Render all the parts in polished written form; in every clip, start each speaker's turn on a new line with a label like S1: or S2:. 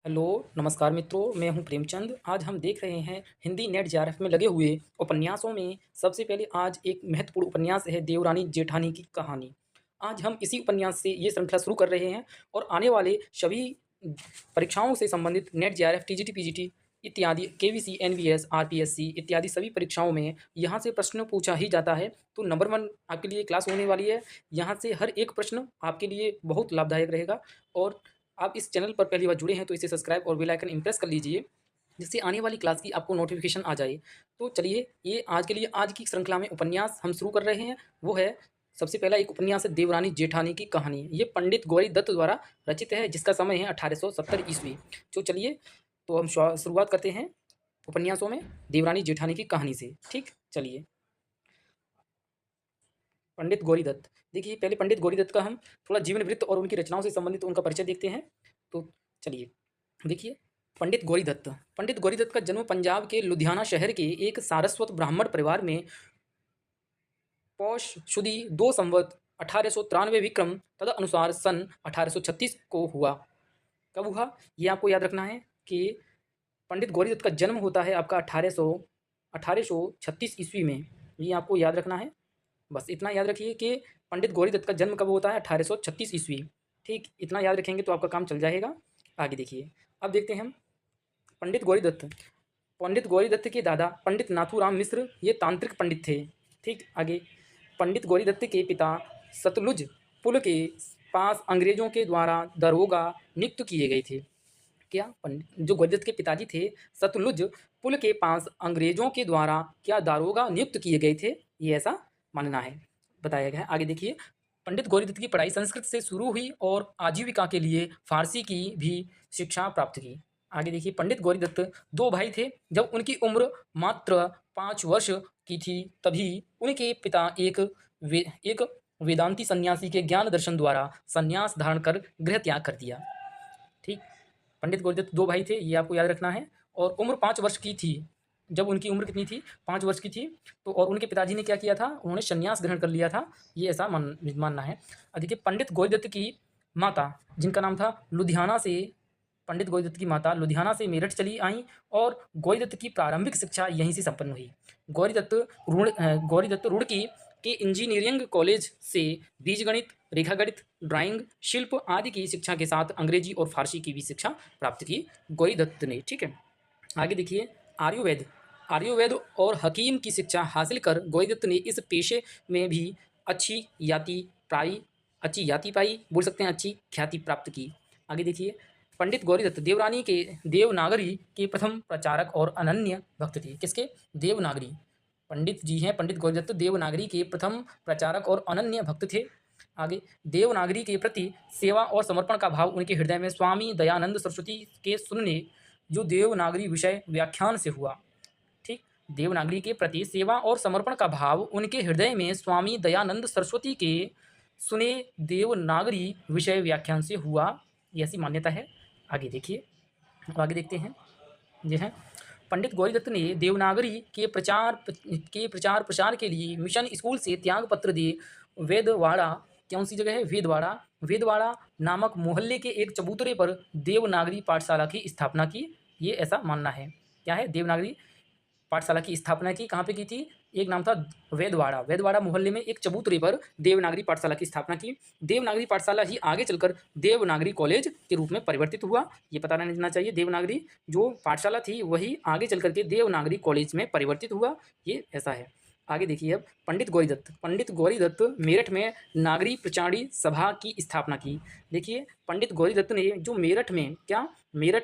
S1: Hello, नमस्कार मित्रों, मैं हूं प्रेमचंद। आज हम देख रहे हैं हिंदी नेट जेआरएफ में लगे हुए उपन्यासों में सबसे पहले आज एक महत्वपूर्ण उपन्यास है देवरानी जेठानी की कहानी। आज हम इसी उपन्यास से ये श्रृंखला शुरू कर रहे हैं और आने वाले सभी परीक्षाओं से संबंधित नेट जेआरएफ, टीजीटी, पीजीटी इत्यादि केवीसी, एनवीएस, आरपीएससी इत्यादि सभी परीक्षाओं में यहाँ से प्रश्न पूछा ही जाता है। तो नंबर 1 आपके लिए क्लास होने वाली है। यहाँ से हर एक प्रश्न आपके लिए बहुत लाभदायक रहेगा और आप इस चैनल पर पहली बार जुड़े हैं तो इसे सब्सक्राइब और बेल आइकन इम्प्रेस कर लीजिए, जिससे आने वाली क्लास की आपको नोटिफिकेशन आ जाए। तो चलिए, ये आज के लिए आज की श्रृंखला में उपन्यास हम शुरू कर रहे हैं। वो है सबसे पहला एक उपन्यास है देवरानी जेठानी की कहानी। ये पंडित गौरी दत्त द्वारा रचित है, जिसका समय है 1870 ईस्वी। तो चलिए, तो हम शुरुआत करते हैं उपन्यासों में देवरानी जेठानी की कहानी से। ठीक, चलिए। पंडित गौरी दत्त। देखिए, पहले पंडित गौरी दत्त का हम थोड़ा जीवन वृत्त और उनकी रचनाओं से संबंधित उनका परिचय देखते हैं। तो चलिए, देखिए, पंडित गौरी दत्त का जन्म पंजाब के लुधियाना शहर के एक सारस्वत ब्राह्मण परिवार में पौष शुदी 2 संवत 1893 विक्रम तदनुसार सन 1836 को हुआ। कब हुआ ये आपको याद रखना है कि पंडित गौरी दत्त का जन्म होता है आपका 1836 ईस्वी में। ये आपको याद रखना है। बस इतना याद रखिए कि पंडित गौरी दत्त का जन्म कब होता है, 1836 ईस्वी। ठीक, इतना याद रखेंगे तो आपका काम चल जाएगा। आगे देखिए, अब देखते हैं हम पंडित गौरी दत्त। पंडित गौरी दत्त के दादा पंडित नाथूराम मिश्र ये तांत्रिक पंडित थे। ठीक, आगे पंडित गौरी दत्त के पिता सतलुज पुल के पास अंग्रेजों के द्वारा दरोगा नियुक्त किए गए थे। क्या पंडित जो गौरी दत्त के पिताजी थे, सतलुज पुल के पास अंग्रेजों के द्वारा क्या दारोगा नियुक्त किए गए थे, ये ऐसा मानना है, बताया गया है। आगे देखिए, पंडित गौरी दत्त की पढ़ाई संस्कृत से शुरू हुई और आजीविका के लिए फारसी की भी शिक्षा प्राप्त की। आगे देखिए, पंडित गौरी दत्त 2 भाई थे। जब उनकी उम्र मात्र 5 वर्ष की थी, तभी उनके पिता एक वेदांती सन्यासी के ज्ञान दर्शन द्वारा संन्यास धारण कर गृह त्याग कर दिया। ठीक, पंडित गौरी दत्त 2 भाई थे, ये आपको याद रखना है। और उम्र 5 वर्ष की थी, जब उनकी उम्र कितनी थी, 5 वर्ष की थी। तो और उनके पिताजी ने क्या किया था, उन्होंने संन्यास ग्रहण कर लिया था, ये ऐसा मानना है। देखिए, पंडित गौरी दत्त की माता, जिनका नाम था लुधियाना से, पंडित गौरी दत्त की माता लुधियाना से मेरठ चली आईं और गौरी दत्त की प्रारंभिक शिक्षा यहीं से संपन्न हुई। गौरी दत्त रुड़की के इंजीनियरिंग कॉलेज से बीजगणित, रेखागणित, ड्राइंग, शिल्प आदि की शिक्षा के साथ अंग्रेजी और फारसी की भी शिक्षा प्राप्त की गौरी दत्त ने। ठीक है, आगे देखिए, आयुर्वेद आयुर्वेद और हकीम की शिक्षा हासिल कर गौरी दत्त ने इस पेशे में भी अच्छी याति पाई, बोल सकते हैं अच्छी ख्याति प्राप्त की। आगे देखिए, पंडित गौरी दत्त देवरानी के देवनागरी के प्रथम प्रचारक और अनन्य भक्त थे। किसके? देवनागरी। पंडित जी हैं पंडित गौरी दत्त, देवनागरी के प्रथम प्रचारक और अनन्य भक्त थे। आगे, देवनागरी के प्रति सेवा और समर्पण का भाव उनके हृदय में स्वामी दयानंद सरस्वती के सुनने जो देवनागरी विषय व्याख्यान से हुआ। ठीक, देवनागरी के प्रति सेवा और समर्पण का भाव उनके हृदय में स्वामी दयानंद सरस्वती के सुने देवनागरी विषय व्याख्यान से हुआ, ये ऐसी मान्यता है। आगे देखिए, आगे देखते हैं। यह है, पंडित गौरी दत्त ने देवनागरी के प्रचार प्रसार के लिए मिशन स्कूल से त्याग पत्र दे वेदवाड़ा, कौन सी जगह है, वेदवाड़ा नामक मोहल्ले के एक चबूतरे पर देवनागरी पाठशाला की स्थापना की, ये ऐसा मानना है। क्या है, देवनागरी पाठशाला की स्थापना की, कहाँ पे की थी, एक नाम था वेदवाड़ा मोहल्ले में एक चबूतरे पर देवनागरी पाठशाला की स्थापना की। देवनागरी पाठशाला ही आगे चलकर देवनागरी कॉलेज के रूप में परिवर्तित हुआ, ये पता रहना चाहिए। देवनागरी जो पाठशाला थी वही आगे चल करके देवनागरी कॉलेज में परिवर्तित हुआ, ये ऐसा है। आगे देखिए, अब पंडित गौरी दत्त मेरठ में नागरी प्रचारी सभा की स्थापना की। देखिए, पंडित गौरी दत्त ने जो मेरठ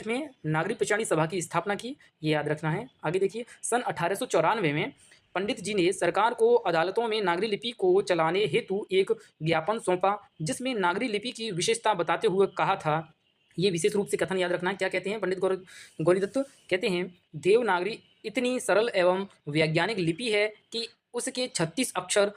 S1: में नागरी प्रचारी सभा की स्थापना की, ये याद रखना है। आगे देखिए, सन 1894 में पंडित जी ने सरकार को अदालतों में नागरी लिपि को चलाने हेतु एक ज्ञापन सौंपा, जिसमें नागरी लिपि की विशेषता बताते हुए कहा था, ये विशेष रूप से कथन याद रखना है। क्या कहते हैं पंडित गौरी दत्त? कहते हैं, देवनागरी इतनी सरल एवं वैज्ञानिक लिपि है कि उसके 36 अक्षर,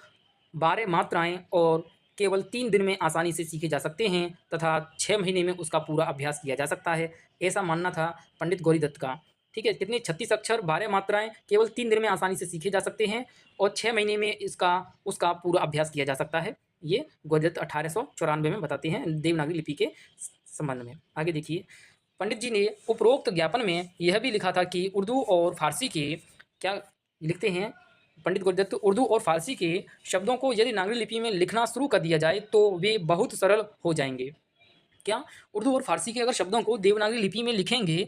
S1: 12 मात्राएं और केवल 3 दिन में आसानी से सीखे जा सकते हैं तथा 6 महीने में उसका पूरा अभ्यास किया जा सकता है, ऐसा मानना था पंडित गौरी दत्त का। ठीक है, कितने? 36 अक्षर, 12 मात्राएं, केवल 3 दिन में आसानी से सीखे जा सकते हैं और 6 महीने में उसका पूरा अभ्यास किया जा सकता है। ये गौरी दत्त 1894 में बताते हैं देवनागरी लिपि के संबंध में। आगे देखिए, पंडित जी ने उपरोक्त ज्ञापन में यह भी लिखा था कि उर्दू और फारसी के क्या लिखते हैं पंडित गौरीदत्त, उर्दू और फारसी के शब्दों को यदि नागरी लिपि में लिखना शुरू कर दिया जाए तो वे बहुत सरल हो जाएंगे। क्या उर्दू और फारसी के अगर शब्दों को देवनागरी लिपि में लिखेंगे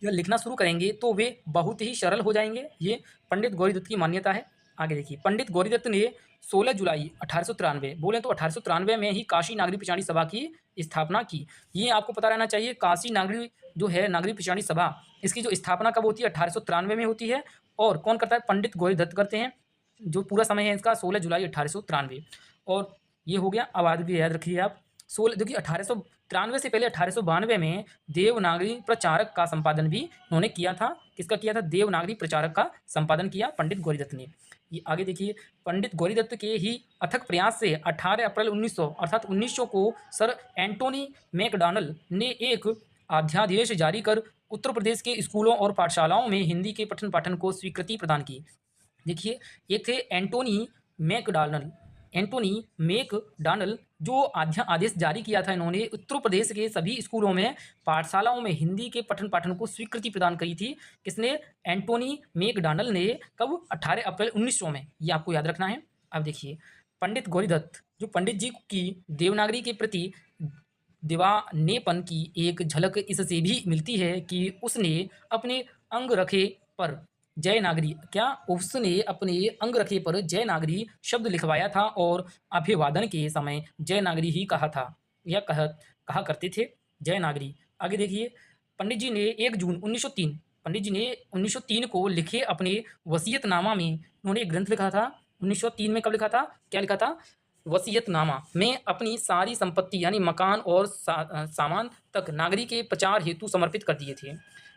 S1: या लिखना शुरू करेंगे तो वे बहुत ही सरल हो जाएंगे। ये पंडित गौरीदत्त की मान्यता है। आगे देखिए, पंडित गौरीदत्त ने 16 जुलाई 1893 बोले तो 1893 में ही काशी नागरी पिछाड़ी सभा की स्थापना की। ये आपको पता रहना चाहिए, काशी नागरी जो है नागरी पिछाड़ी सभा, इसकी जो स्थापना कब होती है 1893 में होती है। और कौन करता है? पंडित गौरीदत्त करते हैं। जो पूरा समय है इसका 16 जुलाई 1893। और ये हो गया। अब आगे याद रखिए आप, 16 देखिए 1893 से पहले 1892 में देवनागरी प्रचारक का संपादन भी उन्होंने किया था। किसका किया था? देवनागरी प्रचारक का संपादन किया पंडित गौरीदत्त ने। ये आगे देखिए, पंडित गौरीदत्त के ही अथक प्रयास से 18 अप्रैल 1900 अर्थात 1900 को सर एंटोनी मैकडॉनल्ड ने एक अध्यादेश जारी कर उत्तर प्रदेश के स्कूलों और पाठशालाओं में हिंदी के पठन पाठन को स्वीकृति प्रदान की। देखिए, ये थे एंटोनी मैकडॉनल्ड जो आदेश जारी किया था इन्होंने उत्तर प्रदेश के सभी स्कूलों में पाठशालाओं में हिंदी के पठन पाठन को स्वीकृति प्रदान करी थी। किसने? एंटोनी मैकडॉनल्ड ने। कब? 18 अप्रैल 1900 में। ये आपको याद रखना है। अब देखिए, पंडित गौरीदत्त जो पंडित जी की देवनागरी के प्रति दीवानेपन की एक झलक इससे भी मिलती है कि उसने अपने अंगरखे पर जयनागरी उसने अपने अंगरखे पर जयनागरी शब्द लिखवाया था और अभिवादन के समय जयनागरी ही कहा था या कहा करते थे जयनागरी। आगे देखिए, पंडित जी ने 1 जून 1903 पंडित जी ने 1903 को लिखे अपने वसीयतनामा में उन्होंने एक ग्रंथ लिखा था। 1903 में कब लिखा था? क्या लिखा था? वसीयतनामा में अपनी सारी संपत्ति यानी मकान और सामान तक नागरी के प्रचार हेतु समर्पित कर दिए थे।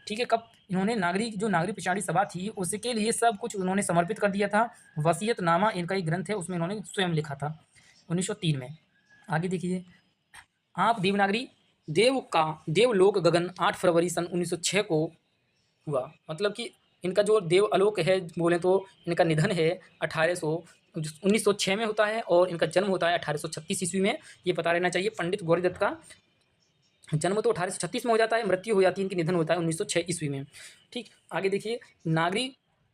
S1: ठीक है, कब इन्होंने नागरी पिछाड़ी सभा थी उसके लिए सब कुछ उन्होंने समर्पित कर दिया था। वसीयतनामा इनका एक ग्रंथ है, उसमें इन्होंने स्वयं लिखा था 1903 में। आगे देखिए, आप देवनागरी देवलोक गगन 8 फरवरी सन 1906 को हुआ। मतलब कि इनका जो देव आलोक है बोले तो इनका निधन है 1906 में होता है और इनका जन्म होता है 1836 ईस्वी में। ये पता रहना चाहिए। पंडित गौरीदत्त का जन्म तो 1836 में हो जाता है, मृत्यु हो जाती है, इनकी निधन होता है 1906 ईस्वी में। ठीक, आगे देखिए, नागरी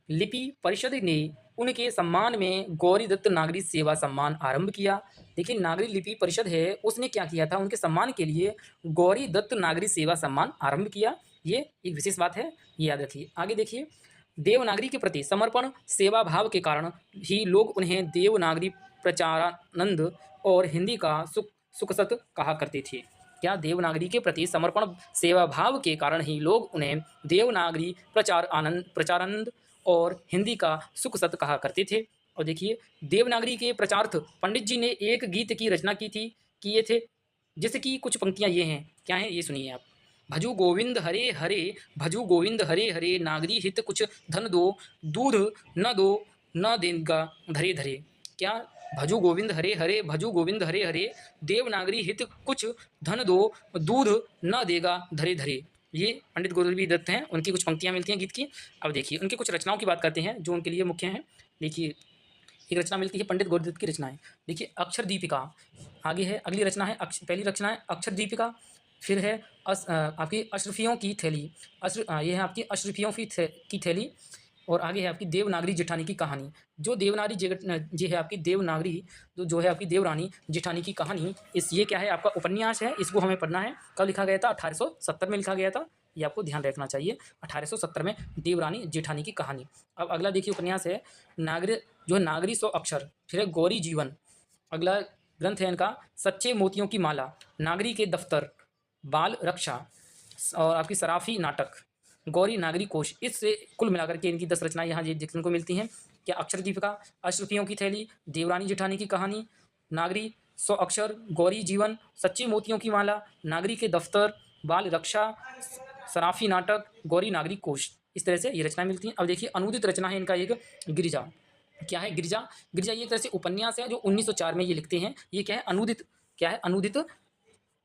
S1: लिपि परिषद ने उनके सम्मान में गौरीदत्त नागरी सेवा सम्मान आरंभ किया। देखिए, नागरी लिपि परिषद है उसने क्या किया था? उनके सम्मान के लिए गौरीदत्त नागरी सेवा सम्मान आरंभ किया। ये एक विशेष बात है, ये याद रखिए। आगे देखिए, देवनागरी के प्रति समर्पण सेवा भाव के कारण ही लोग उन्हें देवनागरी प्रचारानंद और हिंदी का सुखसत कहा करते थे। क्या? देवनागरी के प्रति समर्पण सेवा भाव के कारण ही लोग उन्हें देवनागरी प्रचारानंद और हिंदी का सुखसत कहा करते थे। और देखिए, देवनागरी के प्रचारार्थ पंडित जी ने एक गीत की रचना की थी, किए थे, जिसकी कुछ पंक्तियां ये हैं। क्या हैं? ये सुनिए आप। भजू गोविंद हरे हरे, भजू गोविंद हरे हरे, नागरी हित कुछ धन दो, दूध न दो न देगा धरे धरे। क्या? भजू गोविंद हरे हरे, भजू गोविंद हरे हरे, देवनागरी हित कुछ धन दो, दूध न देगा धरे धरे। ये पंडित गौरीदत्त हैं, उनकी कुछ पंक्तियां मिलती हैं गीत की। अब देखिए, उनकी कुछ रचनाओं की बात करते हैं जो उनके लिए मुख्य हैं। देखिए, एक रचना मिलती है पंडित गौरीदत्त की रचनाएं। देखिए, अक्षर दीपिका आगे है, अगली रचना है पहली रचना है अक्षर दीपिका। फिर है आपकी अशरफियों की थैली। ये है आपकी अशरफियों की थैली। और आगे है आपकी देवनागरी जेठानी की कहानी। जो देवनागरी जी है आपकी देवनागरी जो है आपकी देवरानी जेठानी की कहानी। ये क्या है? आपका उपन्यास है, इसको हमें पढ़ना है। कब लिखा गया था? 1870 में लिखा गया था। ये आपको ध्यान रखना चाहिए, 1870 में देवरानी जेठानी की कहानी। अब अगला देखिए उपन्यास है नागरी 100 अक्षर। फिर है गौरी जीवन। अगला ग्रंथ है इनका सच्चे मोतियों की माला, नागरी के दफ्तर, बाल रक्षा और आपकी सराफी नाटक, गौरी नागरी कोश। इससे कुल मिलाकर के इनकी 10 रचनाएं यहाँ देखने को मिलती हैं। क्या? अक्षर दीपिका, अशरफियों की थैली, देवरानी जेठानी की कहानी, नागरी 100 अक्षर, गौरी जीवन, सच्चे मोतियों की माला, नागरी के दफ्तर, बाल रक्षा, सराफी नाटक, गौरी नागरी कोश। इस तरह से ये रचनाएं मिलती हैं। अब देखिए, अनुदित रचना है इनका एक गिरिजा। क्या है? गिरिजा। गिरिजा ये तरह से उपन्यास है जो 1904 में ये लिखते हैं। ये क्या है? अनुदित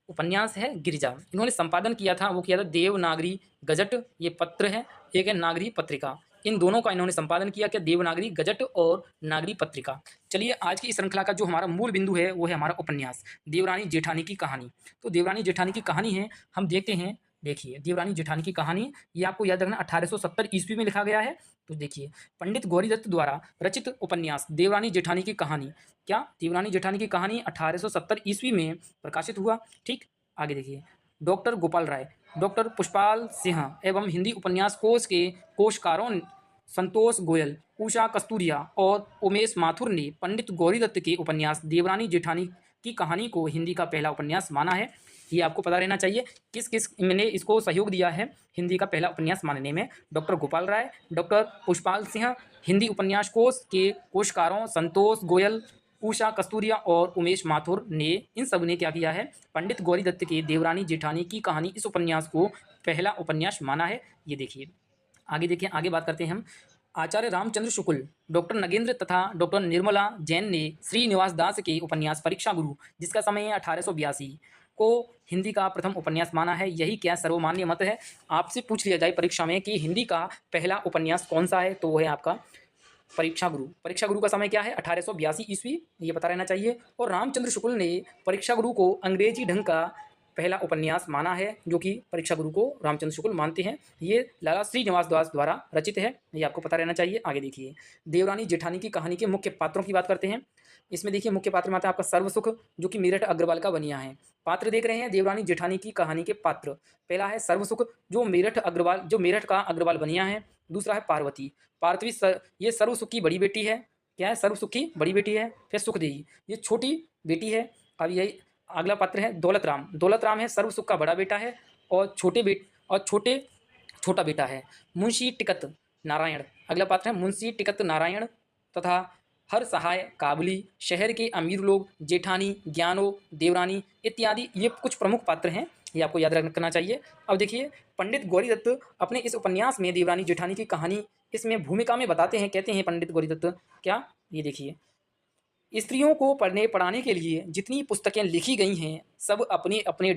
S1: उपन्यास है गिरिजा। इन्होंने संपादन किया था, वो किया था देवनागरी गजट, ये पत्र है। एक है नागरी पत्रिका। इन दोनों का इन्होंने संपादन किया। क्या? देवनागरी गजट और नागरी पत्रिका। चलिए, आज की इस श्रृंखला का जो हमारा मूल बिंदु है वो है हमारा उपन्यास देवरानी जेठानी की कहानी। तो देवरानी जेठानी की कहानी है, हम देखते हैं देखिए देवरानी जेठानी की कहानी, ये आपको याद रखना 1870 ईस्वी में लिखा गया है। तो देखिए पंडित गौरीदत्त द्वारा रचित उपन्यास देवरानी जेठानी की कहानी, क्या देवरानी जेठानी की कहानी 1870 ईस्वी में प्रकाशित हुआ। ठीक, आगे देखिए डॉक्टर गोपाल राय, डॉक्टर पुष्पाल सिंह एवं हिंदी उपन्यास कोश के कोशकारों संतोष गोयल, उषा कस्तूरिया और उमेश माथुर ने पंडित गौरीदत्त के उपन्यास देवरानी जेठानी की कहानी को हिंदी का पहला उपन्यास माना है। ये आपको पता रहना चाहिए किस किस ने इसको सहयोग दिया है हिंदी का पहला उपन्यास मानने में। डॉक्टर गोपाल राय, डॉक्टर पुष्पाल सिंह, हिंदी उपन्यास कोश के कोशकारों संतोष गोयल, उषा कस्तूरिया और उमेश माथुर ने, इन सब ने क्या किया है, पंडित गौरीदत्त के देवरानी जेठानी की कहानी इस उपन्यास को पहला उपन्यास माना है। ये देखिए आगे देखिए, आगे बात करते हैं हम। आचार्य रामचंद्र शुक्ल, डॉक्टर नगेंद्र तथा डॉक्टर निर्मला जैन ने श्रीनिवास दास के उपन्यास परीक्षा गुरु, जिसका समय है 1882, को हिंदी का प्रथम उपन्यास माना है। यही क्या सर्वमान्य मत है। आपसे पूछ लिया जाए परीक्षा में कि हिंदी का पहला उपन्यास कौन सा है, तो वो है आपका परीक्षा गुरु। परीक्षा गुरु का समय क्या है, 1882 ईस्वी, ये पता रहना चाहिए। और रामचंद्र शुक्ल ने परीक्षा गुरु को अंग्रेजी ढंग का पहला उपन्यास माना है, जो कि परीक्षा गुरु को रामचंद्र शुक्ल मानते हैं। ये लाला श्रीनिवास दास द्वारा रचित है, ये आपको पता रहना चाहिए। आगे देखिए देवरानी जेठानी की कहानी के मुख्य पात्रों की बात करते हैं। इसमें देखिए मुख्य पात्र में आता है आपका सर्वसुख, जो कि मेरठ अग्रवाल का बनिया है। पात्र देख रहे हैं देवरानी जेठानी की कहानी के पात्र। पहला है सर्वसुख, जो मेरठ का अग्रवाल बनिया है। दूसरा है पार्वती, ये सर्वसुख की बड़ी बेटी है। क्या है, सर्वसुख की बड़ी बेटी है। फिर सुखदेवी, ये छोटी बेटी है। अब यही अगला पात्र है दौलत राम, दौलत राम है सर्वसुख का बड़ा बेटा है और छोटा बेटा है। मुंशी टिकत नारायण, अगला पात्र है मुंशी टिकत नारायण तथा हर सहाय काबुली, शहर के अमीर लोग, जेठानी, ज्ञानो, देवरानी इत्यादि, ये कुछ प्रमुख पात्र हैं, ये आपको याद रखना चाहिए। अब देखिए पंडित गौरीदत्त अपने इस उपन्यास में देवरानी जेठानी की कहानी इसमें भूमिका में बताते हैं, कहते हैं पंडित गौरीदत्त क्या, ये देखिए स्त्रियों को पढ़ाने के लिए जितनी पुस्तकें लिखी गई हैं सब अपने अपने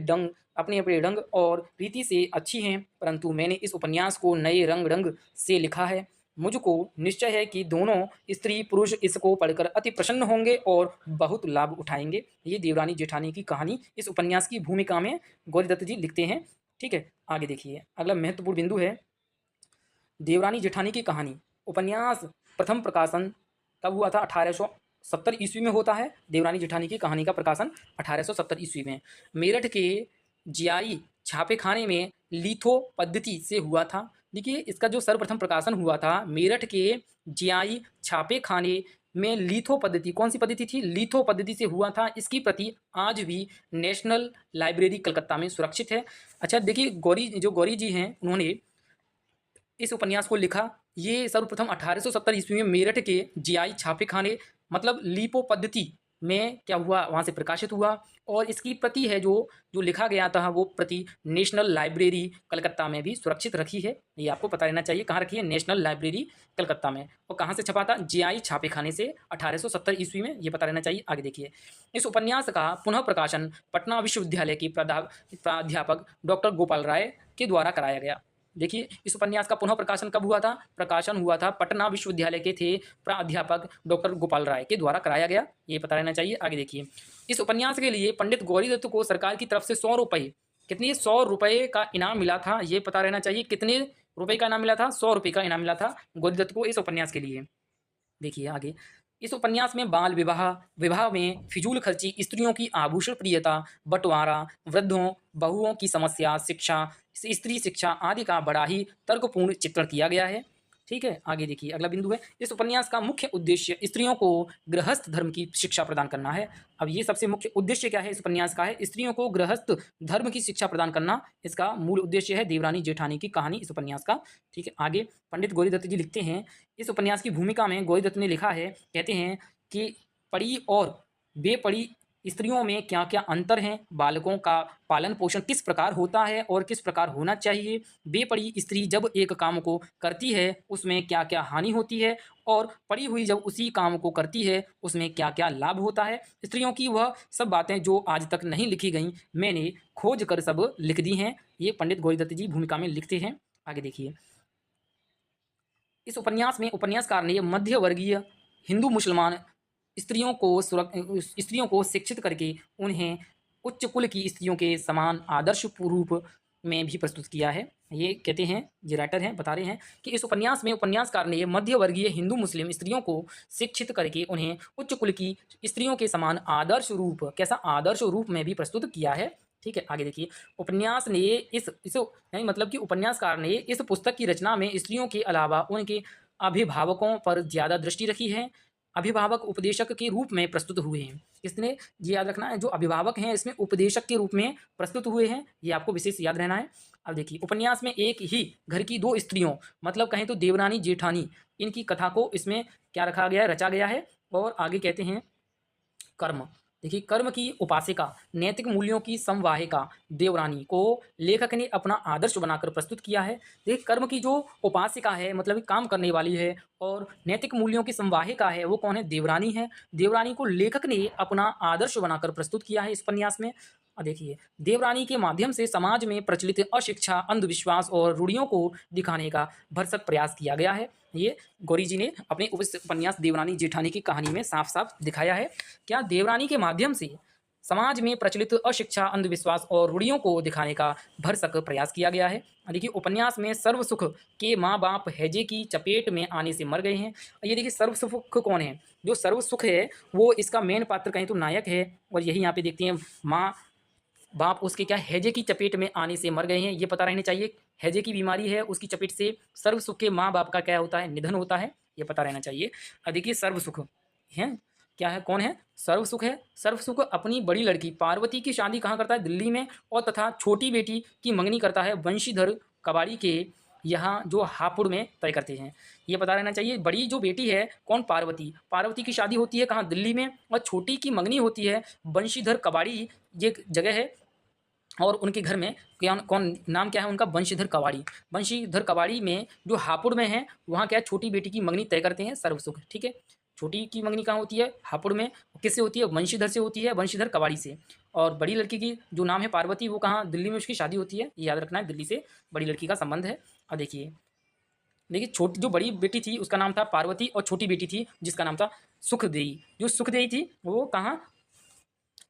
S1: ढंग और रीति से अच्छी हैं, परंतु मैंने इस उपन्यास को नए रंग से लिखा है। मुझको निश्चय है कि दोनों स्त्री पुरुष इसको पढ़कर अति प्रसन्न होंगे और बहुत लाभ उठाएंगे। ये देवरानी जेठानी की कहानी इस उपन्यास की भूमिका में गौरीदत्त जी लिखते हैं। ठीक है, आगे देखिए अगला महत्वपूर्ण बिंदु है देवरानी जेठानी की कहानी उपन्यास प्रथम प्रकाशन कब हुआ था, 1870 ईस्वी में होता है। देवरानी जेठानी की कहानी का प्रकाशन 1870 ईस्वी में मेरठ के जियाई छापेखाने में लिथो पद्धति से हुआ था। देखिए इसका जो सर्वप्रथम प्रकाशन हुआ था मेरठ के जियाई छापेखाने में लिथो पद्धति, कौन सी पद्धति थी, लिथो पद्धति से हुआ था। इसकी प्रति आज भी नेशनल लाइब्रेरी कलकत्ता में सुरक्षित है। अच्छा देखिए गौरी जी हैं, उन्होंने इस उपन्यास को लिखा, ये सर्वप्रथम 1870 ईस्वी में मेरठ के जियाई छापेखाने मतलब लीपो पद्धति में क्या हुआ, वहाँ से प्रकाशित हुआ। और इसकी प्रति है जो लिखा गया था वो प्रति नेशनल लाइब्रेरी कलकत्ता में भी सुरक्षित रखी है। ये आपको पता रहना चाहिए कहाँ रखी है, नेशनल लाइब्रेरी कलकत्ता में। और कहाँ से छपा था, जियाई छापेखाने से 1870 ईस्वी में, ये पता रहना चाहिए। आगे देखिए इस उपन्यास का पुनः प्रकाशन पटना विश्वविद्यालय के प्राध्यापक डॉक्टर गोपाल राय के द्वारा कराया गया। देखिए इस उपन्यास का पुनः प्रकाशन कब हुआ था, प्रकाशन हुआ था पटना विश्वविद्यालय के थे प्राध्यापक डॉक्टर गोपाल राय के द्वारा कराया गया, ये पता रहना चाहिए। आगे देखिए इस उपन्यास के लिए पंडित गौरीदत्त को सरकार की तरफ से 100 रुपये, कितने 100 रुपये का इनाम मिला था, ये पता रहना चाहिए। कितने रुपये का इनाम मिला था, 100 रुपये का इनाम मिला था गौरीदत्त को इस उपन्यास के लिए। देखिए आगे इस उपन्यास में बाल विवाह में फिजूल खर्ची, स्त्रियों की आभूषण प्रियता, बंटवारा, वृद्धों बहुओं की समस्या, शिक्षा, स्त्री शिक्षा आदि का बड़ा ही तर्कपूर्ण चित्रण किया गया है। ठीक है, आगे देखिए अगला बिंदु है इस उपन्यास का मुख्य उद्देश्य स्त्रियों को गृहस्थ धर्म की शिक्षा प्रदान करना है। अब ये सबसे मुख्य उद्देश्य क्या है इस उपन्यास का, है स्त्रियों को गृहस्थ धर्म की शिक्षा प्रदान करना, इसका मूल उद्देश्य है देवरानी जेठानी की कहानी इस उपन्यास का। ठीक है, आगे पंडित गौरीदत्त जी लिखते हैं इस उपन्यास की भूमिका में गौरीदत्त ने लिखा है, कहते हैं कि पढ़ी और बेपढ़ी स्त्रियों में क्या क्या अंतर हैं, बालकों का पालन पोषण किस प्रकार होता है और किस प्रकार होना चाहिए, बेपढ़ी स्त्री जब एक काम को करती है उसमें क्या क्या हानि होती है और पढ़ी हुई जब उसी काम को करती है उसमें क्या क्या लाभ होता है। स्त्रियों की वह सब बातें जो आज तक नहीं लिखी गई मैंने खोज कर सब लिख दी हैं, ये पंडित गौरीदत्त जी भूमिका में लिखते हैं। आगे देखिए इस उपन्यास में उपन्यासकार ने मध्य वर्गीय हिंदू मुसलमान स्त्रियों को शिक्षित करके उन्हें उच्च कुल की स्त्रियों के समान आदर्श रूप में भी प्रस्तुत किया है। ये कहते हैं, ये राइटर हैं, बता रहे हैं कि इस उपन्यास में उपन्यासकार ने मध्य वर्गीय हिंदू मुस्लिम स्त्रियों को शिक्षित करके उन्हें उच्च कुल की स्त्रियों के समान आदर्श रूप, कैसा आदर्श रूप में भी प्रस्तुत किया है। ठीक है, आगे देखिए। उपन्यास ने इस नहीं मतलब कि उपन्यासकार ने इस पुस्तक की रचना में स्त्रियों के अलावा उनके अभिभावकों पर ज़्यादा दृष्टि रखी है। अभिभावक उपदेशक के रूप में प्रस्तुत हुए हैं। किसने, ये याद रखना है, जो अभिभावक हैं इसमें उपदेशक के रूप में प्रस्तुत हुए हैं, ये आपको विशेष याद रहना है। अब देखिए, उपन्यास में एक ही घर की दो स्त्रियों, मतलब कहें तो देवरानी जेठानी, इनकी कथा को इसमें क्या रखा गया है, रचा गया है। और आगे कहते हैं कर्म। देखिए, कर्म की उपासिका, नैतिक मूल्यों की संवाहिका देवरानी को लेखक ने अपना आदर्श बनाकर प्रस्तुत किया है। देखिए, कर्म की जो उपासिका है, मतलब कि काम करने वाली है, और नैतिक मूल्यों की संवाहिका है, वो कौन है, देवरानी है। देवरानी को लेखक ने अपना आदर्श बनाकर प्रस्तुत किया है इस उपन्यास में। देखिए, देवरानी के माध्यम से समाज में प्रचलित अशिक्षा, अंधविश्वास और रूढ़ियों को दिखाने का भरसक प्रयास किया गया है। ये गौरी जी ने अपने उपन्यास देवरानी जेठानी की कहानी में साफ साफ दिखाया है। क्या, देवरानी के माध्यम से समाज में प्रचलित अशिक्षा, अंधविश्वास और रूढ़ियों को दिखाने का भरसक प्रयास किया गया है। देखिए, उपन्यास में सर्व सुख के माँ बाप हैजे की चपेट में आने से मर गए हैं। ये देखिए, सर्व सुख कौन है, जो सर्व सुख है वो इसका मेन पात्र कहें तो नायक है। और यही यहाँ पे देखते हैं, माँ बाप उसके क्या हैजे की चपेट में आने से मर गए हैं, ये पता रहना चाहिए। हैजे की बीमारी है, उसकी चपेट से सर्व सुख के माँ बाप का क्या होता है, निधन होता है, ये पता रहना चाहिए। अब देखिए, सर्व सुख है क्या है, कौन है, सर्व सुख है। सर्व सुख अपनी बड़ी लड़की पार्वती की शादी कहाँ करता है, दिल्ली में, और तथा छोटी बेटी की मंगनी करता है वंशीधर कबाड़ी के यहाँ, जो हापुड़ में तय करते हैं। ये पता रहना चाहिए। बड़ी जो बेटी है कौन, पार्वती, पार्वती की शादी होती है कहाँ, दिल्ली में, और छोटी की मंगनी होती है वंशीधर कबाड़ी, ये एक जगह है। और उनके घर में क्या, कौन, नाम क्या है उनका, वंशीधर कबाड़ी। वंशीधर कबाड़ी में जो हापुड़ में है, वहाँ क्या है, छोटी बेटी की मंगनी तय करते हैं सर्वसुख। ठीक है, छोटी की मंगनी कहाँ होती है, हापुड़ में। किससे होती है, वंशीधर से होती है, वंशीधर कबाड़ी से। और बड़ी लड़की की जो नाम है पार्वती, वो कहाँ, दिल्ली में उसकी शादी होती है, ये याद रखना है, दिल्ली से बड़ी लड़की का संबंध है। अब देखिए, देखिए छोटी जो बड़ी बेटी थी उसका नाम था पार्वती, और छोटी बेटी थी जिसका नाम था सुखदेई। जो सुखदेई थी वो कहाँ,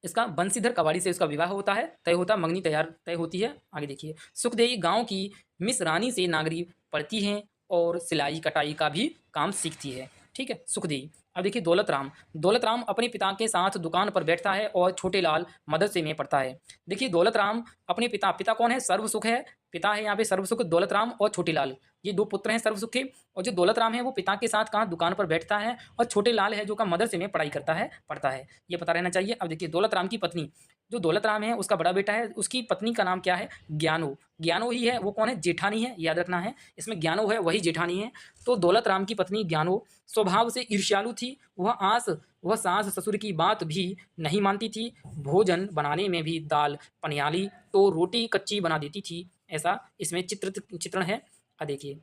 S1: इसका बंशीधर कबाड़ी से उसका विवाह होता है, तय होता, मंगनी तैयार तय होती है। आगे देखिए, सुखदेई गांव की मिस रानी से नागरी पढ़ती हैं और सिलाई कटाई का भी काम सीखती है। ठीक है, सुखदेई। अब देखिए, दौलत राम। दौलत राम अपने पिता के साथ दुकान पर बैठता है और छोटे लाल मदरसे में पढ़ता है। देखिए, दौलत राम अपने पिता, पिता कौन है, सर्वसुख है, पिता है यहाँ पे सर्वसुख, दौलत राम और छोटे लाल, ये दो पुत्र हैं सर्वसुख के। और जो दौलत राम है वो पिता के साथ कहाँ, दुकान पर बैठता है, और छोटे लाल है जो का मदरसे में पढ़ाई करता है, पढ़ता है, ये पता रहना चाहिए। अब देखिए, दौलत राम की पत्नी, जो दौलत राम है उसका बड़ा बेटा है, उसकी पत्नी का नाम क्या है, ज्ञानो। ज्ञानो ही है, वो कौन है, जेठानी है, याद रखना है, इसमें ज्ञानो है वही जेठानी है। तो दौलत राम की पत्नी ज्ञानो स्वभाव से ईर्ष्यालु थी। वह सास ससुर की बात भी नहीं मानती थी। भोजन बनाने में भी दाल पनियाली तो रोटी कच्ची बना देती थी, ऐसा इसमें चित्रण है। देखिए,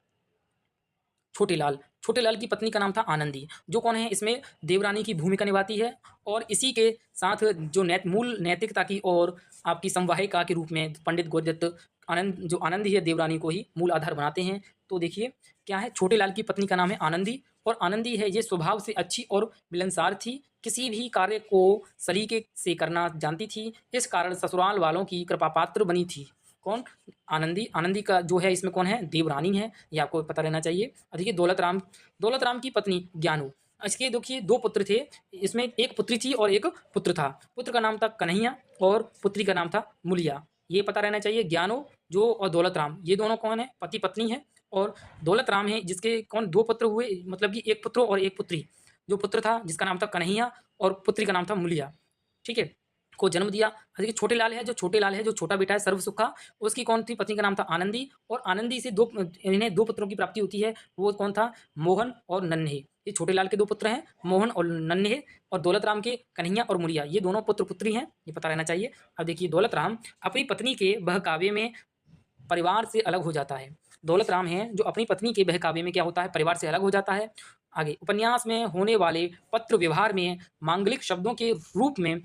S1: छोटेलाल, छोटेलाल की पत्नी का नाम था आनंदी, जो कौन है, इसमें देवरानी की भूमिका निभाती है। और इसी के साथ जो मूल नैतिकता की और आपकी संवाहिका के रूप में पंडित गौरीदत्त आनंद, जो आनंदी है, देवरानी को ही मूल आधार बनाते हैं। तो देखिए, क्या है, छोटेलाल की पत्नी का नाम है आनंदी, और आनंदी है ये स्वभाव से अच्छी और मिलनसार थी, किसी भी कार्य को सलीके से करना जानती थी, इस कारण ससुराल वालों की कृपा पात्र बनी थी। कौन, आनंदी। आनंदी का जो है इसमें कौन है, देवरानी है, ये आपको पता रहना चाहिए। देखिए, दौलत राम, दौलत राम की पत्नी ज्ञानू। इसके देखिए, दो पुत्र थे, इसमें एक पुत्री थी और एक पुत्र था। पुत्र का नाम था कन्हैया और पुत्री का नाम था मुलिया, ये पता रहना चाहिए। ज्ञानो जो और दौलत राम, ये दोनों कौन है, पति पत्नी है। और दौलत राम है जिसके कौन, दो पुत्र हुए, मतलब कि एक पुत्र और एक पुत्री। जो पुत्र था जिसका नाम था कन्हैया और पुत्री का नाम था मुलिया, ठीक है, को जन्म दिया। देखिए, छोटे लाल है, जो छोटे लाल है, जो छोटा बेटा है सर्वसुख का, उसकी कौन थी, पत्नी का नाम था आनंदी, और आनंदी से इन्हें दो पुत्रों की प्राप्ति होती है। वो कौन था, मोहन और नन्हे। ये छोटे लाल के दो पुत्र हैं, मोहन और नन्हे, और दौलत राम के कन्हैया और मुरिया, ये दोनों पुत्र पुत्री हैं, ये पता रहना चाहिए। अब देखिए, दौलत राम अपनी पत्नी के बहकावे में परिवार से अलग हो जाता है। दौलत राम है जो अपनी पत्नी के बहकावे में क्या होता है, परिवार से अलग हो जाता है। आगे, उपन्यास में होने वाले पत्र व्यवहार में मांगलिक शब्दों के रूप में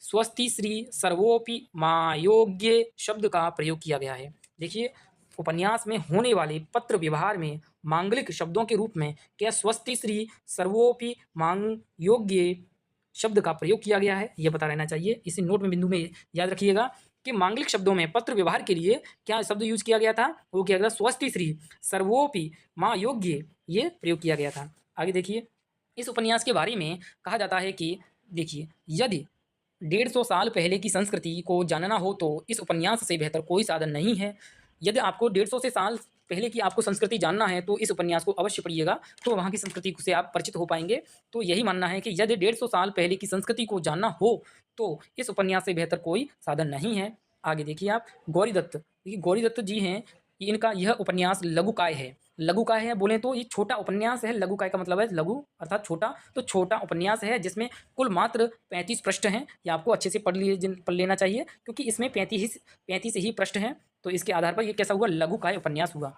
S1: स्वस्ति श्री सर्वोपि मायोग्य शब्द का प्रयोग किया गया है। देखिए, उपन्यास में होने वाले पत्र व्यवहार में मांगलिक शब्दों के रूप में क्या, स्वस्ति श्री सर्वोपि मांग योग्य शब्द का प्रयोग किया गया है, यह पता रहना चाहिए। इसे नोट में बिंदु में याद रखिएगा कि मांगलिक शब्दों में पत्र व्यवहार के लिए क्या शब्द यूज किया गया था, वो किया गया स्वस्ति श्री सर्वोपि माँ योग्य, ये प्रयोग किया गया था। आगे देखिए, इस उपन्यास के बारे में कहा जाता है कि देखिए, यदि 150 साल पहले की संस्कृति को जानना हो तो इस उपन्यास से बेहतर कोई साधन नहीं है। यदि आपको 150 से साल पहले की आपको संस्कृति जानना है तो इस उपन्यास को अवश्य पढ़िएगा, तो वहाँ की संस्कृति से आप परिचित हो पाएंगे। तो यही मानना है कि यदि 150 साल पहले की संस्कृति को जानना हो तो इस उपन्यास से बेहतर कोई साधन नहीं है। आगे देखिए आप, गौरी दत्त, देखिए गौरी दत्त जी हैं, इनका यह उपन्यास लघुकाय है। लघुकाय है बोलें तो ये छोटा उपन्यास है। लघुकाय का मतलब है लघु अर्थात छोटा, तो छोटा उपन्यास है जिसमें कुल मात्र 35 पृष्ठ हैं। ये आपको अच्छे से पढ़ लेना चाहिए क्योंकि इसमें 35 ही पृष्ठ हैं। तो इसके आधार पर ये कैसा हुआ, लघुकाय उपन्यास हुआ।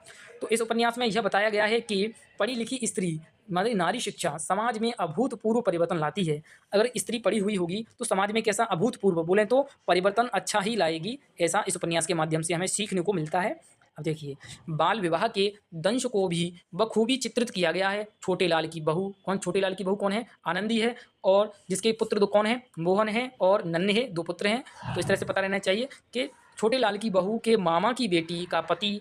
S1: तो इस उपन्यास में यह बताया गया है कि पढ़ी लिखी स्त्री मतलब नारी शिक्षा समाज में अभूतपूर्व परिवर्तन लाती है। अगर स्त्री पढ़ी हुई होगी तो समाज में कैसा अभूतपूर्व बोलें तो परिवर्तन अच्छा ही लाएगी, ऐसा इस उपन्यास के माध्यम से हमें सीखने को मिलता है। अब देखिए, बाल विवाह के दंश को भी बखूबी चित्रित किया गया है। छोटे लाल की बहू कौन, छोटे लाल की बहू कौन है, आनंदी है, और जिसके पुत्र दो कौन है, मोहन है और नन्हे है, दो पुत्र हैं। तो इस तरह से पता रहना चाहिए कि छोटे लाल की बहू के मामा की बेटी का पति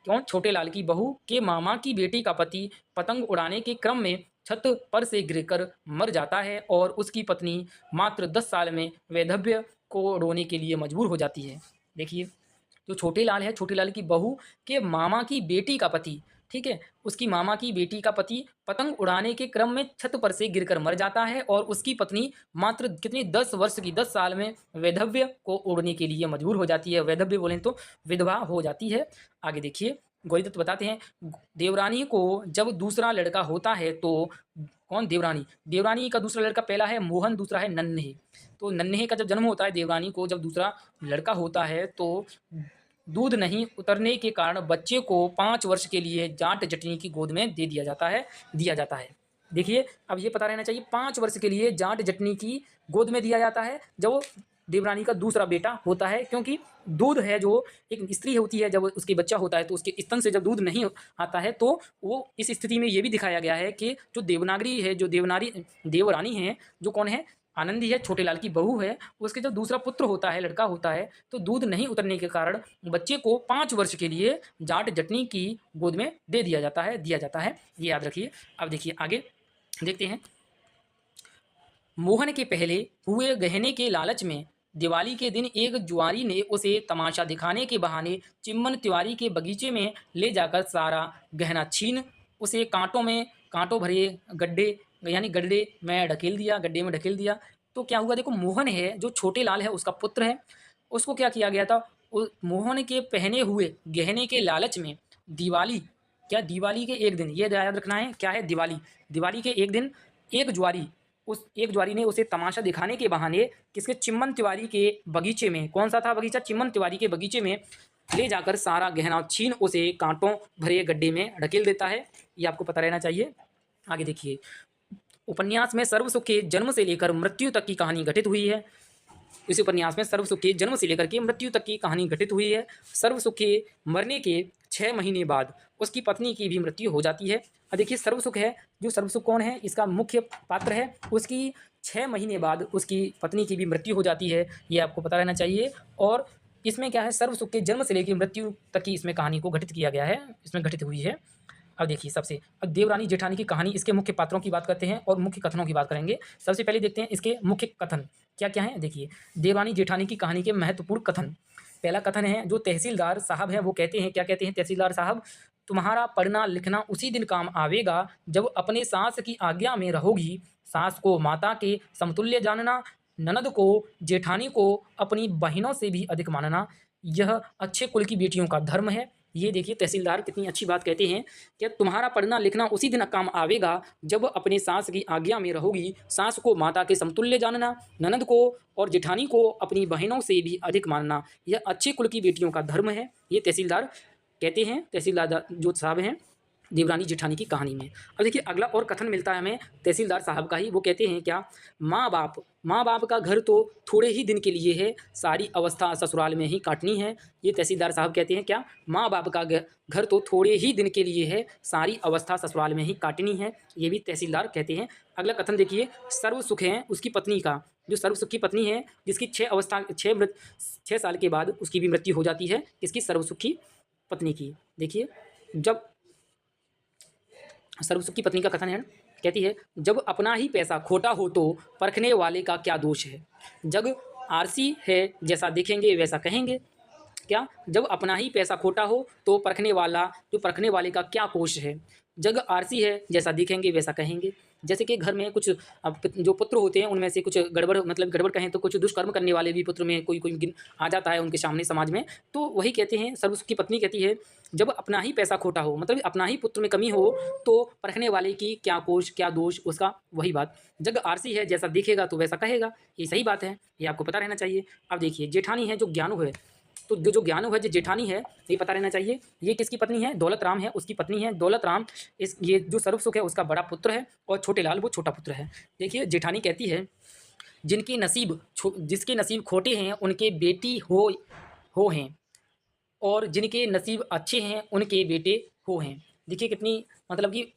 S1: कौन, छोटे लाल की बहू के मामा की बेटी का पति पतंग उड़ाने के क्रम में छत पर से गिरकर मर जाता है और उसकी पत्नी मात्र 10 साल में वैधव्य को रोने के लिए मजबूर हो जाती है। देखिए, जो छोटे लाल है, छोटे लाल की बहू के मामा की बेटी का पति, ठीक है, उसकी मामा की बेटी का पति पतंग उड़ाने के क्रम में छत पर से गिरकर मर जाता है और उसकी पत्नी मात्र कितनी 10 वर्ष की 10 साल में वैधव्य को ओढ़ने के लिए मजबूर हो जाती है। वैधव्य बोलें तो विधवा हो जाती है। आगे देखिए, गौरीदत्त बताते हैं, देवरानी को जब दूसरा लड़का होता है तो कौन, देवरानी, देवरानी का दूसरा लड़का, पहला है मोहन, दूसरा है नन्हे। तो नन्हे का जब जन्म होता है, देवरानी को जब दूसरा लड़का होता है तो दूध नहीं उतरने के कारण बच्चे को 5 वर्ष के लिए जाट जटनी की गोद में दे दिया जाता है। देखिए, अब ये पता रहना चाहिए 5 वर्ष के लिए जाट जटनी की गोद में दिया जाता है जब वो देवरानी का दूसरा बेटा होता है, क्योंकि दूध है जो एक स्त्री होती है, जब उसके बच्चा होता है तो उसके स्तन से जब दूध नहीं आता है तो वो इस स्थिति में ये भी दिखाया गया है कि जो देवनागरी है, जो देवरानी है, जो कौन है, आनंदी है, छोटे लाल की बहू है, उसके जब दूसरा पुत्र होता है, लड़का होता है, तो दूध नहीं उतरने के कारण बच्चे को 5 वर्ष के लिए जाट जटनी की गोद में दे दिया जाता है। ये याद रखिए। अब देखिए आगे देखते हैं, मोहन के पहले हुए गहने के लालच में दिवाली के दिन एक जुआरी ने उसे तमाशा दिखाने के बहाने चिम्मन तिवारी के बगीचे में ले जाकर सारा गहना छीन उसे कांटों भरे गड्ढे में ढकेल दिया। तो क्या हुआ, देखो, मोहन है जो छोटे लाल है उसका पुत्र है, उसको क्या किया गया था, मोहन के पहने हुए गहने के लालच में दिवाली के एक दिन, ये याद रखना है, क्या है, दिवाली के एक दिन एक जुआरी ने उसे तमाशा दिखाने के बहाने किसके, चिम्मन तिवारी के बगीचे में, कौन सा था बगीचा, चिम्मन तिवारी के बगीचे में ले जाकर सारा गहना छीन उसे कांटों भरे गड्ढे में ढकेल देता है। ये आपको पता रहना चाहिए। आगे देखिए, उपन्यास में सर्वसुख के जन्म से लेकर मृत्यु तक की कहानी घटित हुई है। इस उपन्यास में सर्वसुख के जन्म से लेकर के मृत्यु तक की कहानी घटित हुई है। सर्वसुख के मरने के 6 महीने बाद उसकी पत्नी की भी मृत्यु हो जाती है। अब देखिए, सर्वसुख है, जो सर्वसुख कौन है, इसका मुख्य पात्र है, उसकी 6 महीने बाद उसकी पत्नी की भी मृत्यु हो जाती है। ये आपको पता रहना चाहिए। और इसमें क्या है, सर्वसुख के जन्म से लेकर मृत्यु तक की इसमें कहानी को घटित किया गया है, इसमें घटित हुई है। अब देखिए, अब देवरानी जेठानी की कहानी, इसके मुख्य पात्रों की बात करते हैं और मुख्य कथनों की बात करेंगे। सबसे पहले देखते हैं इसके मुख्य कथन क्या क्या हैं। देखिए, देवरानी जेठानी की कहानी के महत्वपूर्ण कथन। पहला कथन है, जो तहसीलदार साहब हैं वो कहते हैं, क्या कहते हैं तहसीलदार साहब, तुम्हारा पढ़ना लिखना उसी दिन काम आवेगा जब अपने सास की आज्ञा में रहोगी। सास को माता के समतुल्य जानना, ननद को जेठानी को अपनी बहनों से भी अधिक मानना, यह अच्छे कुल की बेटियों का धर्म है। ये देखिए, तहसीलदार कितनी अच्छी बात कहते हैं कि तुम्हारा पढ़ना लिखना उसी दिन काम आवेगा जब अपने सास की आज्ञा में रहोगी। सास को माता के समतुल्य जानना, ननद को और जेठानी को अपनी बहनों से भी अधिक मानना, यह अच्छे कुल की बेटियों का धर्म है। ये तहसीलदार कहते हैं, तहसीलदार जो साहब हैं देवरानी जेठानी की कहानी में। अब देखिए अगला और कथन मिलता है हमें तहसीलदार साहब का ही। वो कहते हैं क्या, माँ बाप का घर तो थोड़े ही दिन के लिए है, सारी अवस्था ससुराल में ही काटनी है। ये तहसीलदार साहब कहते हैं क्या, माँ बाप का घर तो थोड़े ही दिन के लिए है, सारी अवस्था ससुराल में ही काटनी है। ये भी तहसीलदार कहते हैं। अगला कथन देखिए, सर्व सुख है उसकी पत्नी का। जो सर्व सुख की पत्नी है जिसकी 6 साल के बाद उसकी भी मृत्यु हो जाती है, किसकी, सर्व सुख की पत्नी की। देखिए जब सर्वसुख की पत्नी का कथन है, कहती है, जब अपना ही पैसा खोटा हो तो परखने वाले का क्या दोष है। जग आरसी है जैसा देखेंगे वैसा कहेंगे। क्या, जब अपना ही पैसा खोटा हो तो परखने वाले का क्या कोष है। जग आरसी है जैसा दिखेंगे वैसा कहेंगे। जैसे कि घर में कुछ जो पुत्र होते हैं उनमें से कुछ गड़बड़, मतलब गड़बड़ कहें तो कुछ दुष्कर्म करने वाले भी पुत्र में कोई कोई आ जाता है उनके सामने समाज में। तो वही कहते हैं, सर्वसुख की पत्नी कहती है, जब अपना ही पैसा खोटा हो, मतलब अपना ही पुत्र में कमी हो तो परखने वाले की क्या कोष क्या दोष, उसका वही बात। जग आरसी है जैसा दिखेगा तो वैसा कहेगा। ये सही बात है, ये आपको पता रहना चाहिए। अब देखिए जेठानी है जो ज्ञानू है, तो जो ज्ञानू है, जो जेठानी है, ये पता रहना चाहिए। ये किसकी पत्नी है, दौलत राम है उसकी पत्नी है। दौलत राम ये जो सर्वसुख है उसका बड़ा पुत्र है और छोटे लाल वो छोटा पुत्र है। देखिए जेठानी कहती है, जिसके नसीब खोटे हैं उनके बेटी हो हैं, और जिनके नसीब अच्छे हैं उनके बेटे हो हैं। देखिए कितनी, मतलब कि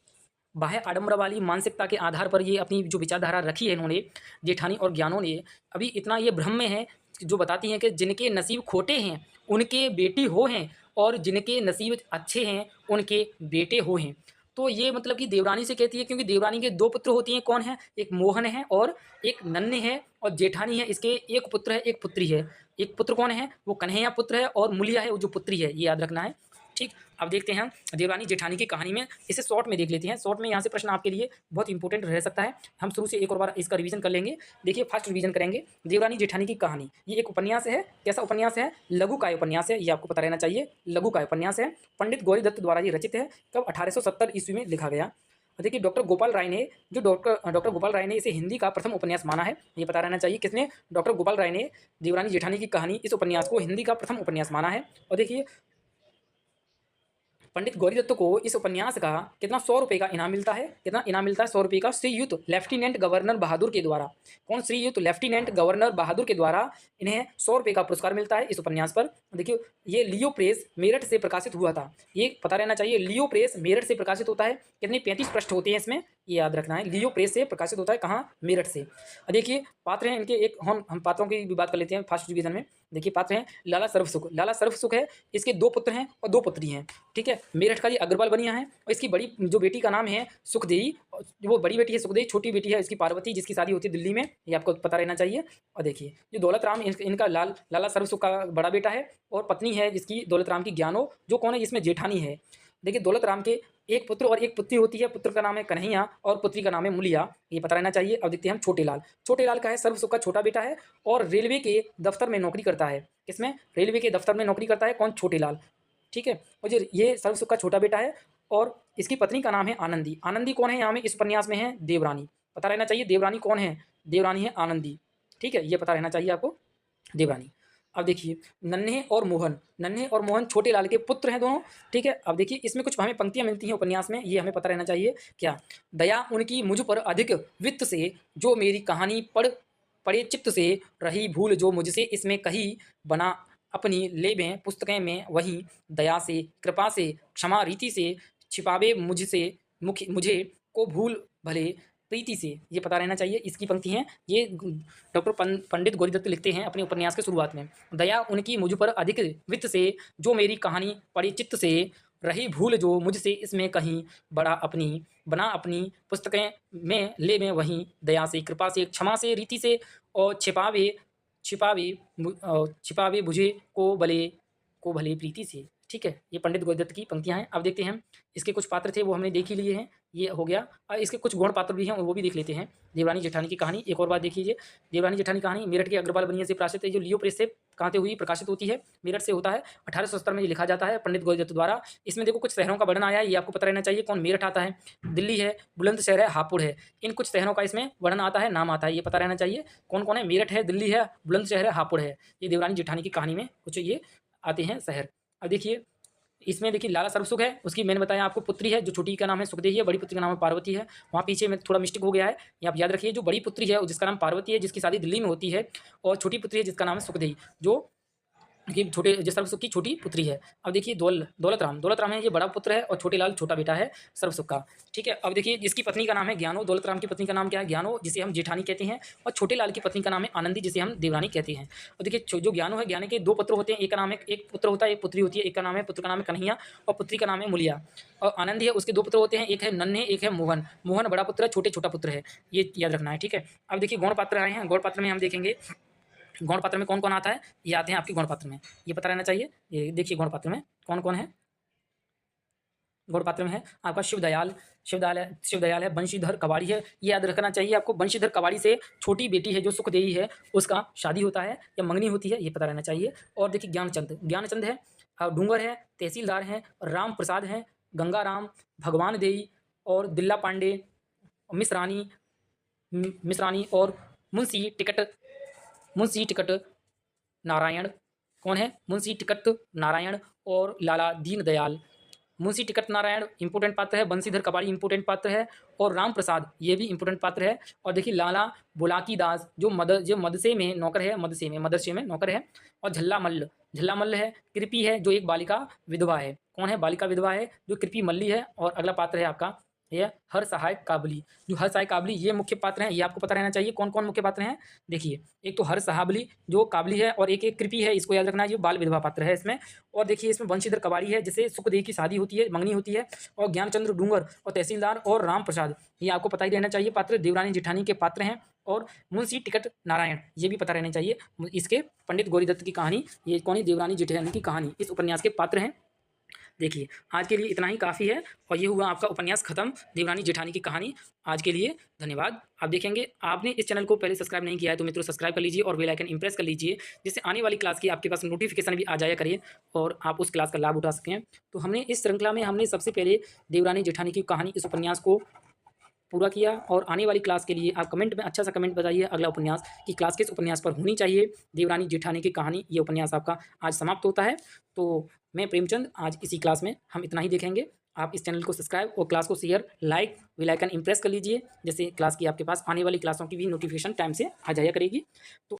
S1: बाह्य आडंबर वाली मानसिकता के आधार पर ये अपनी जो विचारधारा रखी है इन्होंने, जेठानी और ज्ञानों ने। अभी इतना ये भ्रम में है जो बताती हैं कि जिनके नसीब खोटे हैं उनके बेटी हो हैं, और जिनके नसीब अच्छे हैं उनके बेटे हो हैं। तो ये मतलब कि देवरानी से कहती है, क्योंकि देवरानी के 2 पुत्र होती हैं। कौन है, एक मोहन है और एक नन्हे है, और जेठानी है इसके एक पुत्र है एक पुत्री है। एक पुत्र कौन है, वो कन्हैया पुत्र है, और मूलिया है वो जो पुत्री है, ये याद रखना है। ठीक, अब देखते हैं हम देवरानी जेठानी की कहानी में, इसे शॉर्ट में देख लेते हैं। शॉर्ट में यहाँ से प्रश्न आपके लिए बहुत इंपॉर्टेंट रह सकता है। हम शुरू से एक और बार इसका रिवीजन कर लेंगे। देखिए फर्स्ट रिवीजन करेंगे, देवरानी जेठानी की कहानी। ये एक उपन्यास है। कैसा उपन्यास है, लघु काव्य उपन्यास है, ये आपको पता रहना चाहिए। लघु काव्य उपन्यास है, पंडित गौरी दत्त द्वारा ये रचित है। कब, 1870 ईस्वी में लिखा गया। देखिए डॉक्टर गोपाल राय ने इसे हिंदी का प्रथम उपन्यास माना है। ये पता रहना चाहिए, किसने, डॉक्टर गोपाल राय ने देवरानी जेठानी की कहानी, इस उपन्यास को हिंदी का प्रथम उपन्यास माना है। और देखिए पंडित गौरी दत्त को इस उपन्यास का कितना, 100 रुपये का इनाम मिलता है। कितना इनाम मिलता है, 100 रुपये का, श्रीयुत लेफ्टिनेंट गवर्नर बहादुर के द्वारा। कौन, श्रीयुत लेफ्टिनेंट गवर्नर बहादुर के द्वारा इन्हें 100 रुपये का पुरस्कार मिलता है इस उपन्यास पर। देखिए ये लियो प्रेस मेरठ से प्रकाशित हुआ था। ये पता रहना चाहिए, लियो प्रेस मेरठ से प्रकाशित होता है। कितने, 35 पृष्ठ होते हैं इसमें, ये याद रखना है। लियो प्रेस से प्रकाशित होता है, कहाँ, मेरठ से। देखिए पात्र हैं इनके, एक हम पात्रों की भी बात कर लेते हैं फर्स्ट डिवीजन में। देखिए पात्र हैं लाला सर्वसुख। लाला सर्वसुख है, इसके 2 पुत्र हैं और 2 पुत्री हैं। ठीक है, मेरठ का ये अग्रवाल बनिया है, और इसकी बड़ी जो बेटी का नाम है सुखदेई। वो बड़ी बेटी है सुखदेई, छोटी बेटी है इसकी पार्वती, जिसकी शादी होती है दिल्ली में, ये आपको पता रहना चाहिए। और देखिए जो दौलत राम, इनका लाला सर्वसुख का बड़ा बेटा है, और पत्नी है जिसकी दौलत राम की ज्ञानो, जो कौन है, इसमें जेठानी है। देखिए दौलत राम के एक पुत्र और एक पुत्री होती है। पुत्र का नाम है कन्हैया और पुत्री का नाम है मूलिया, ये पता रहना चाहिए। अब देखते हैं हम छोटे लाल। छोटे लाल का है, सर्वसुख का छोटा बेटा है, और रेलवे के दफ्तर में नौकरी करता है। किसमें, रेलवे के दफ्तर में नौकरी करता है। कौन, छोटे लाल। ठीक है, और ये सर्वसुख का छोटा बेटा है, और इसकी पत्नी का नाम है आनंदी। आनंदी कौन है, यहाँ में इस उपन्यास में है देवरानी। पता रहना चाहिए देवरानी कौन है, देवरानी है आनंदी। ठीक है, ये पता रहना चाहिए आपको, देवरानी। अब देखिए नन्हे और मोहन छोटे लाल के पुत्र हैं दोनों। ठीक है, अब देखिए इसमें कुछ हमें पंक्तियां मिलती हैं उपन्यास में, ये हमें पता रहना चाहिए। क्या, दया उनकी मुझ पर अधिक वित्त से, जो मेरी कहानी पढ़े चित्त से, रही भूल जो मुझसे इसमें कही, बना अपनी लेबें पुस्तकें में वहीं, दया से कृपा से क्षमा रीति से, छिपावे मुझे को भूल भले प्रीति से। ये पता रहना चाहिए, इसकी पंक्ति हैं। ये डॉक्टर पंडित गौरी दत्त लिखते हैं अपने उपन्यास के शुरुआत में। दया उनकी मुझ पर अधिक वित्त से, जो मेरी कहानी पढ़ी चित्त से, रही भूल जो मुझसे इसमें कहीं, बना अपनी पुस्तकें में ले में वहीं, दया से कृपा से क्षमा से रीति से, और छिपावे मुझे को भले प्रीति से। ठीक है, ये पंडित गौरी दत्त की पंक्तियां हैं। अब देखते हैं हम इसके कुछ पात्र थे वो हमने देख ही लिए हैं, ये हो गया। और इसके कुछ गौण पात्र भी हैं वो भी देख लेते हैं। देवरानी जेठानी की कहानी एक और बार देख लीजिए। देवरानी जेठानी कहानी मेरठ के अग्रवाल बनिया से प्रकाशित है, जो लियो प्रेस से कहाँ से हुई, प्रकाशित होती है, मेरठ से होता है। 1870 में ये लिखा जाता है पंडित गौरी दत्त द्वारा। इसमें देखो कुछ शहरों का वर्णन आया है, ये आपको पता रहना चाहिए। कौन, मेरठ आता है, दिल्ली है, बुलंदशहर है, हापुड़ है। इन कुछ शहरों का इसमें वर्णन आता है, नाम आता है, ये पता रहना चाहिए। कौन कौन है, मेरठ है, दिल्ली है, बुलंदशहर है, हापुड़ है। ये देवरानी जेठानी की कहानी में कुछ ये आते हैं शहर। अब देखिए इसमें देखिए लाला सर्वसुख है, उसकी मैंने बताया आपको पुत्री है, जो छोटी का नाम है सुखदेही है, बड़ी पुत्री का नाम है पार्वती है। वहाँ पीछे में थोड़ा मिस्टेक हो गया है, ये आप याद रखिए। जो बड़ी पुत्री है जिसका नाम पार्वती है, जिसकी शादी दिल्ली में होती है, और छोटी पुत्री है जिसका नाम है सुखदेही, जो कि छोटे जो सर्वसुख की छोटी पुत्री है। अब देखिए दौलत राम है, ये बड़ा पुत्र है, और छोटे लाल छोटा बेटा है सर्वसुख का। ठीक है, अब देखिए जिसकी पत्नी का नाम है ज्ञानो, दौलत राम की पत्नी का नाम क्या है ज्ञानो, जिसे हम जेठानी कहते हैं, और छोटे लाल की पत्नी का नाम है आनंदी, जिसे हम देवरानी कहते हैं। और देखिए जो ज्ञानो है, ज्ञान के दो पुत्र होते हैं, एक का नाम है, एक पुत्र होता है, एक पुत्री होती है। एक का नाम है, पुत्र का नाम है कन्हैया, और पुत्री का नाम है मुलिया। और आनंदी है, उसके दो पुत्र होते हैं, एक है नन्हे, एक है मोहन। मोहन बड़ा पुत्र है, छोटे छोटा पुत्र है, ये याद रखना है। ठीक है, अब देखिए गौण पात्र आए हैं। गौण पात्र में हम देखेंगे गौण पात्र में कौन कौन आता है, ये आते हैं आपके गौण पात्र में, ये पता रहना चाहिए। ये देखिए गौण पात्र में कौन कौन है। गौण पात्र में है आपका शिवदयाल है, बंशीधर कवाड़ी है, ये याद रखना चाहिए आपको। बंशीधर कवाड़ी से छोटी बेटी है जो सुखदेही है, उसका शादी होता है या मंगनी होती है, ये पता रहना चाहिए। और देखिए ज्ञानचंद है, डूंगर है, तहसीलदार है, राम प्रसाद है, गंगाराम, भगवान देई, और दिल्ला पांडे, मिश्रानी और मुंशी टिकट नारायण। कौन है, मुंशी टिकट नारायण और लाला दीनदयाल। मुंशी टिकट नारायण इंपोर्टेंट पात्र है, बंशीधर कबाड़ी इंपोर्टेंट पात्र है, और राम प्रसाद ये भी इंपोर्टेंट पात्र है। और देखिए लाला बुलाकी दास जो मदरसे में नौकर है। और झल्ला मल्ल है, कृपी है जो एक बालिका विधवा है। कौन है, बालिका विधवा है जो कृपी मल्ली है। और अगला पात्र है आपका ये हर सहायक काबली। जो हर सहायक काबली ये मुख्य पात्र हैं, ये आपको पता रहना चाहिए कौन कौन मुख्य पात्र हैं। देखिए एक तो हर सहाबली जो काबली है, और एक कृपी है, इसको याद रखना है, ये बाल विधवा पात्र है इसमें। और देखिए इसमें वंशीधर कबाड़ी है, जिसे सुखदेही की शादी होती है, मंगनी होती है। और ज्ञानचंद्र डूंगर और तहसीलदार और राम प्रसाद, ये आपको पता ही रहना चाहिए पात्र देवरानी जेठानी के पात्र हैं। और मुंशी टिकट नारायण ये भी पता रहना चाहिए, इसके पंडित गौरीदत्त की कहानी, ये कौन है, देवरानी जेठानी की कहानी, इस उपन्यास के पात्र हैं। देखिए आज के लिए इतना ही काफ़ी है, और ये हुआ आपका उपन्यास खत्म, देवरानी जेठानी की कहानी। आज के लिए धन्यवाद। आप देखेंगे, आपने इस चैनल को पहले सब्सक्राइब नहीं किया है तो मित्रों सब्सक्राइब कर लीजिए और बेल आइकन इंप्रेस कर लीजिए, जिससे आने वाली क्लास की आपके पास नोटिफिकेशन भी आ जाया करिए, और आप उस क्लास का लाभ उठा सकें। तो हमने इस श्रृंखला में हमने सबसे पहले देवरानी जेठानी की कहानी इस उपन्यास को पूरा किया, और आने वाली क्लास के लिए आप कमेंट में अच्छा सा कमेंट बताइए अगला उपन्यास की क्लास किस उपन्यास पर होनी चाहिए। देवरानी जेठानी की कहानी ये उपन्यास आपका आज समाप्त होता है। तो मैं प्रेमचंद, आज इसी क्लास में हम इतना ही देखेंगे। आप इस चैनल को सब्सक्राइब और क्लास को share, like, bell icon impress कर लीजिए, जैसे क्लास की आपके पास आने वाली क्लासों की भी नोटिफिकेशन टाइम से आ जाया करेगी। तो